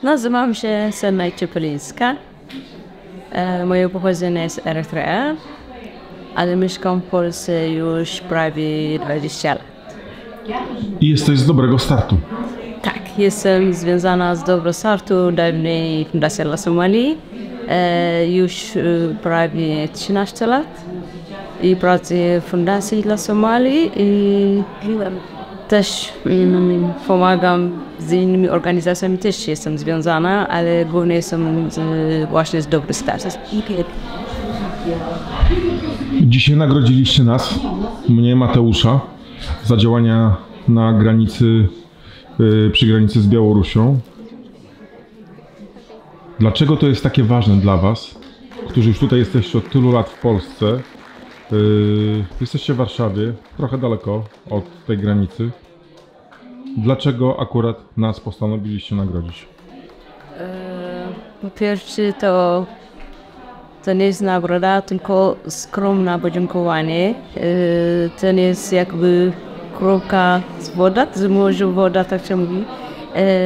Nazywam się Senaj Cieplińska. Moje pochodzenie jest z Erytrea, ale mieszkam w Polsce już prawie 20 lat. I jesteś z dobrego startu. Tak, jestem związana z Dobro Startu, dawniej Fundacja dla Somalii, już prawie 13 lat i pracuję w Fundacji dla Somalii i też pomagam z innymi organizacjami, też jestem związana, ale głównie jestem właśnie z Dobry Start. Dzisiaj nagrodziliście nas, mnie, Mateusza, za działania na granicy, przy granicy z Białorusią. Dlaczego to jest takie ważne dla Was, którzy już tutaj jesteście od tylu lat w Polsce? Jesteście w Warszawie, trochę daleko od tej granicy. Dlaczego akurat nas postanowiliście nagrodzić? Po pierwsze to nie jest nagroda, tylko skromne podziękowanie. To nie jest jakby kropka z woda, z morza woda, tak się mówi.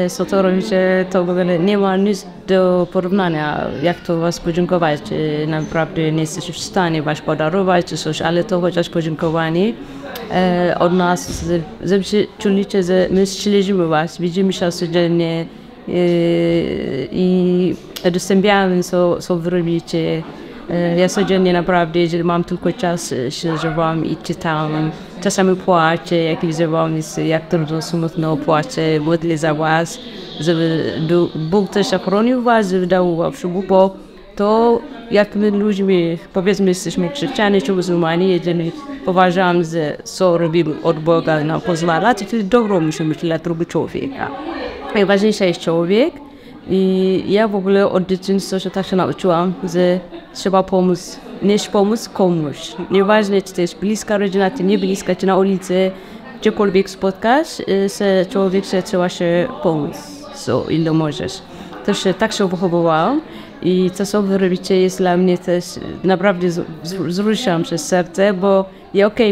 Co to robi, że to w ogóle nie ma nic do porównania, jak to was podziękować. Naprawdę nie jesteście w stanie was podarować czy coś, ale to chociaż podziękowanie od nas, żebyście czuli, że my śledzimy was, widzimy się codziennie i udostępniamy, co wy robicie. Ja codziennie naprawdę, jeżeli mam tylko czas, śledzę wam i czytam. Czasami płaczę, jak widzę wam, jak trudno, smutno płaczę, modlę za was, żeby Bóg też ochronił was, żeby dał wam przybył, bo to jak my ludźmi, powiedzmy, jesteśmy chrześcijanie czy muzułmanie, jeżeli uważam, że co robimy od Boga nam pozwala, to wtedy dobro musimy myśleć dla drugiego człowieka. Najważniejszy jest człowiek. I ja w ogóle od dzieciństwa się tak się nauczyłam, że trzeba pomóc, pomóc komuś. Nieważne, czy to jest bliska rodzina, czy nie bliska, czy na ulicy, gdziekolwiek spotkasz, że człowiek trzeba się pomóc, ile możesz. To się tak się wychowywałam i to, co wy robicie, jest dla mnie też naprawdę wzruszam przez serce, bo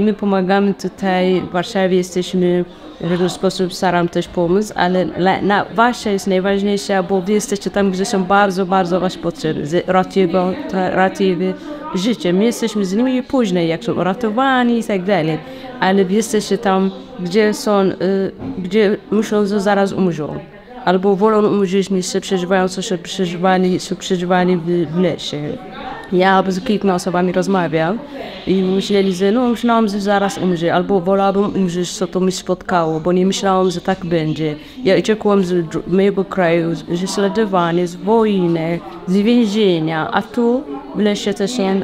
my pomagamy tutaj w Warszawie, jesteśmy w różny sposób, staram też pomóc, ale wasza jest najważniejsza, bo wy jesteście tam, gdzie są bardzo, bardzo was potrzebne, ratuje życie. My jesteśmy z nimi później, jak są ratowani i tak dalej, ale wy jesteście tam, gdzie są, gdzie muszą, że zaraz umrzą. Albo wolą umrzeć, niż się przeżywają, co się przeżywali w lesie. Ja z kilkoma osobami rozmawiam i myśleli, że myślałam, że zaraz umrze, albo wolałabym umrzeć, co to mi spotkało, bo nie myślałam, że tak będzie. Ja uciekłam z mojego kraju, ze śladowania, z wojny, z więzienia, a tu w lesie też są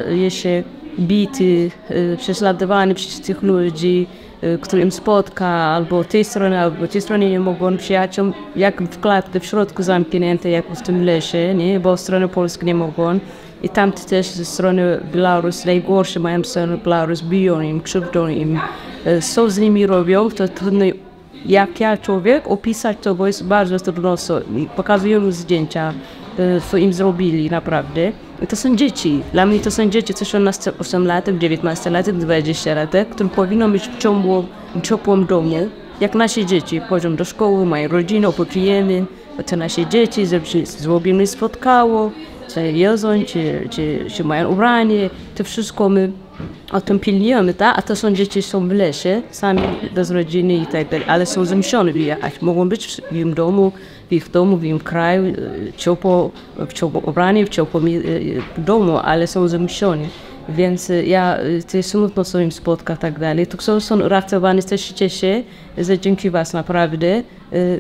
jeszcze bity, prześladowani przez tych ludzi, którym spotka, albo tej strony nie mogą przyjaciół, jak w klatce, w środku zamknięte, jak w tym lesie, nie? Bo strony polskie nie mogą. I tam też ze strony Białorusi, najgorsze mają stronę Białorusi, biją im, krzywdzą im. Co z nimi robią, to trudno, jak ja człowiek, opisać to, bo jest bardzo trudno. Pokazują zdjęcia, co im zrobili naprawdę. I to są dzieci. Dla mnie to są dzieci, co są na 8 lat, 19 lat, 20 lat, które powinno mieć w ciepłym domie. Jak nasze dzieci chodzą do szkoły, mają rodzinę, opiekujemy, to nasze dzieci, żeby spotkało, czy jedzą, czy mają ubranie, to wszystko my o tym pilnujemy, tak? A to są dzieci, są w lesie, sami bez rodziny i tak dalej, ale są zmuszone wyjechać. Mogą być w ich domu, w ich kraju, ciepło ubrani, w ciepłym domu, ale są zmuszone. Więc to jest smutno, co im spotka i tak dalej. To są ratowani, też się cieszę, że dzięki was naprawdę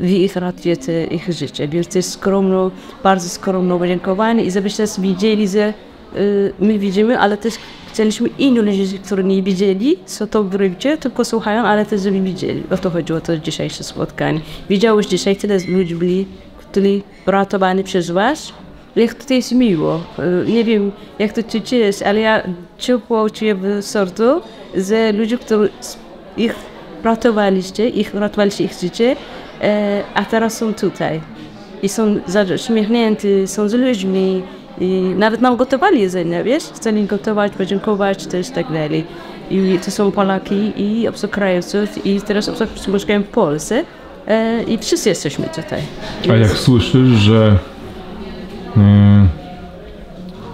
wy ratujecie ich życie. Więc to jest skromno, bardzo skromne podziękowanie i żebyście widzieli, że my widzimy, ale też chcieliśmy innych ludzi, którzy nie widzieli, co to robicie, tylko słuchają, ale też żeby widzieli. O to chodziło, to dzisiejsze spotkanie. Widziałeś dzisiaj tyle ludzi byli, którzy ratowani przez was. Jak to jest miło. Nie wiem, jak to czujesz, ale ja ciepło czuję w sercu, że ludzie, którzy ratowaliście ich życie, a teraz są tutaj. I są uśmiechnięci, są z ludźmi. I nawet nam gotowali jedzenie, wiesz? Chcieli gotować, podziękować też i tak dalej. I to są Polaki i obcokrajowców i teraz obcokrajowcy mieszkają w Polsce. i wszyscy jesteśmy tutaj. A jak słyszysz, że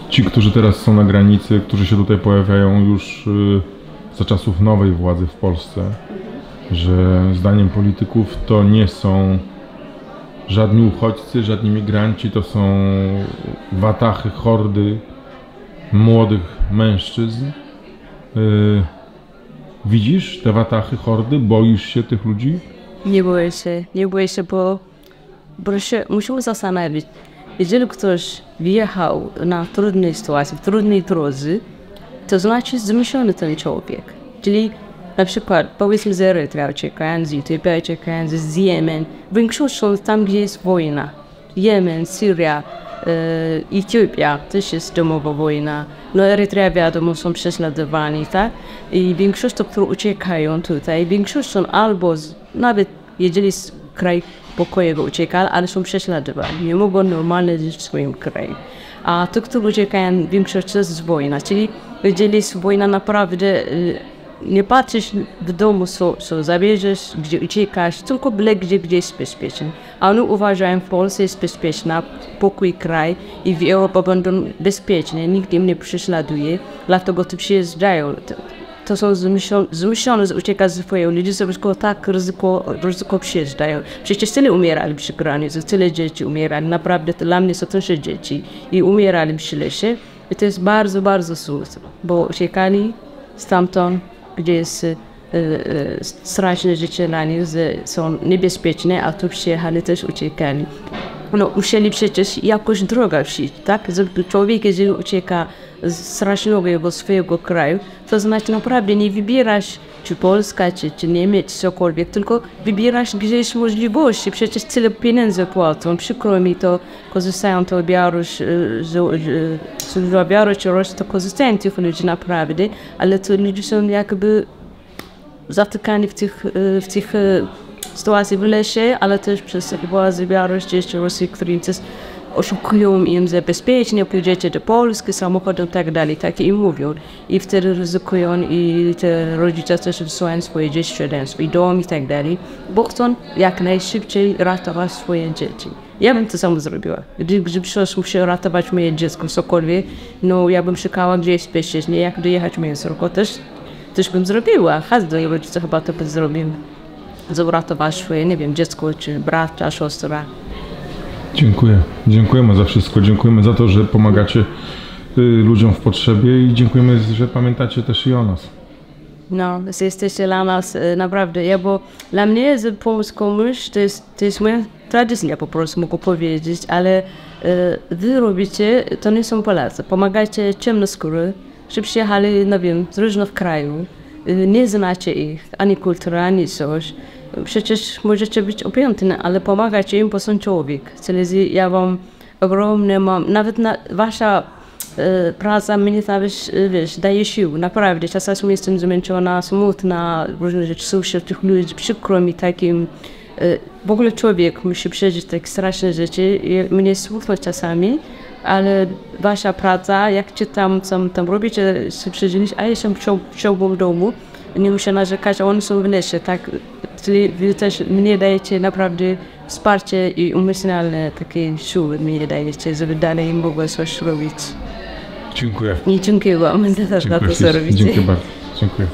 ci, którzy teraz są na granicy, którzy się tutaj pojawiają już za czasów nowej władzy w Polsce, że zdaniem polityków to nie są żadni uchodźcy, żadni migranci, to są watachy, hordy młodych mężczyzn. Widzisz te watachy, hordy? Boisz się tych ludzi? Nie boję się, bo się musimy zastanowić. Jeżeli ktoś wjechał na trudnej sytuacji, w trudnej drodze, to znaczy zmuszony ten człowiek. Czyli na przykład powiedzmy z Erytrea uciekają, z Etiopii uciekają, z Jemen. Większość są tam, gdzie jest wojna. Jemen, Syria, Etiopia też jest domowa wojna. No Erytrea wiadomo są prześladowani, tak? I większość to, którzy uciekają tutaj, większość są albo nawet jeżeli z kraju pokojowego uciekali, ale są prześladowani. Nie mogą normalnie żyć w swoim kraju. A ci, którzy uciekają, większość to jest wojna. Czyli jeżeli jest wojna naprawdę, nie patrzysz w domu, co zabierzesz, gdzie uciekasz, tylko byle gdzie jest bezpieczny. A oni uważają, w Polsce jest bezpieczna, pokój kraj i w Europie będą bezpieczne, nikt im nie prześladuje, dlatego tu przyjeżdżają. To są zmuszone uciekać ze swojego ludzi, sobie tak ryzyko przyjeżdżają. Przecież tyle umierali przy granicy, tyle dzieci umierali, naprawdę dla mnie są też dzieci i umierali przy lesie. I to jest bardzo, bardzo smutne, bo uciekali stamtąd, gdzie jest straszne życie dla nich, są niebezpieczne, a tu przyjechali też uciekali. No, musieli przecież jakoś drogę przyjść, tak? Człowiek, jeżeli ucieka z strasznego swojego kraju, to znaczy naprawdę nie wybierasz czy Polska, czy Niemiec, cokolwiek, tylko wybierasz gdzieś możliwości. Przecież tyle pieniędzy płacą. Przykro mi to, korzystają to Białoruś, Rosja, to korzystają tych ludzi naprawdę, ale to ludzie są jakby zatykani w tych sytuacji w lesie, ale też przez władze Białorusi czy Rosji, którzy też oszukują im, że bezpiecznie pójdziecie do Polski samochodem i tak dalej, tak im mówią. I wtedy ryzykują i te rodzice też wysyłają swoje dzieci, swój dom i tak dalej, bo chcą jak najszybciej ratować swoje dzieci. Ja bym to samo zrobiła. Gdy przecież muszę ratować moje dziecko, cokolwiek, no ja bym szukała gdzieś bezpiecznie, jak dojechać mięso, też bym zrobiła. Każdy rodzice chyba to by zrobił. Uratować swoje, nie wiem, dziecko, czy brata, siostra. Dziękujemy za wszystko. Dziękujemy za to, że pomagacie ludziom w potrzebie i dziękujemy, że pamiętacie też i o nas. No, że jesteście dla nas naprawdę. Bo dla mnie pomoc komuś to jest moja tradycja, po prostu mogę powiedzieć, ale wy robicie, to nie są Polacy. Pomagacie ciemnoskóry, że przyjechali, nie wiem, z różnych krajów. Nie znacie ich, ani kultury, ani coś. Przecież możecie być obojętni, ale pomagacie im, bo są człowiek. Czyli ja wam ogromnie mam, nawet wasza praca mnie nawet, daje sił, naprawdę. Czasami jestem zmęczona, smutna, różne rzeczy są wśród tych ludzi, przykro mi takim. W ogóle człowiek musi przeżyć takie straszne rzeczy. Mnie smutno czasami, ale wasza praca, jak czytam, co tam robicie, przeżyliście, a jestem w ciągłym domu, nie muszę narzekać, a oni są w lesie, tak? Czyli wy też mnie dajecie naprawdę wsparcie i umysłalne takie siły mnie dajecie, żeby dalej mogła coś robić. Dziękuję. I dziękuję wam za to, co robicie. Dziękuję bardzo. Dziękuję.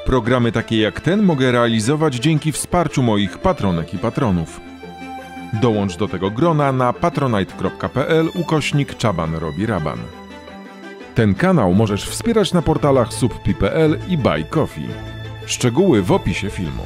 Programy takie jak ten mogę realizować dzięki wsparciu moich patronek i patronów. Dołącz do tego grona na patronite.pl/Czaban robi raban. Ten kanał możesz wspierać na portalach subpi.pl i Buy Coffee. Szczegóły w opisie filmu.